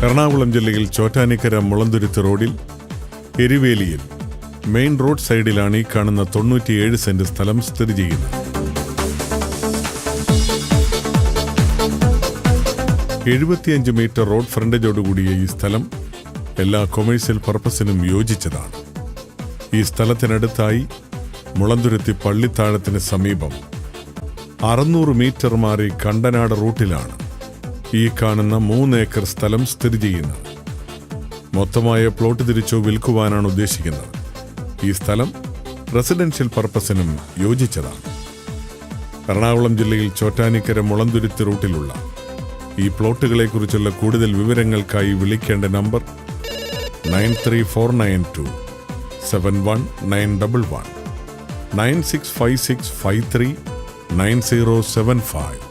എറണാകുളം ജില്ലയിൽ ചോറ്റാനിക്കര മുളന്തുരുത്ത് റോഡിൽ എരിവേലിയിൽ main road സൈഡിലാണ് ഈ കാണുന്ന 97 സെന്റ് സ്ഥലം സ്ഥിതി ചെയ്യുന്നത്. 75 മീറ്റർ റോഡ് ഫ്രണ്ടേജോടുകൂടിയ ഈ സ്ഥലം എല്ലാ കൊമേഴ്സ്യൽ പർപ്പസിനും യോജിച്ചതാണ്. ഈ സ്ഥലത്തിനടുത്തായി മുളന്തുരുത്തി പള്ളിത്താഴത്തിന് സമീപം 600 മീറ്റർ മാറി കണ്ടനാട് റൂട്ടിലാണ് ഈ കാണുന്ന 3 ഏക്കർ സ്ഥലം സ്ഥിതി ചെയ്യുന്നത്. മൊത്തമായ പ്ലോട്ട് തിരിച്ചോ വിൽക്കുവാനാണ് ഉദ്ദേശിക്കുന്നത്. ഈ സ്ഥലം റെസിഡൻഷ്യൽ പർപ്പസിനും യോജിച്ചതാണ്. എറണാകുളം ജില്ലയിൽ ചോറ്റാനിക്കര മുളന്തുരുത്തി റൂട്ടിലുള്ള ഈ പ്ലോട്ടുകളെക്കുറിച്ചുള്ള കൂടുതൽ വിവരങ്ങൾക്കായി വിളിക്കേണ്ട നമ്പർ 9349271911 9656539075.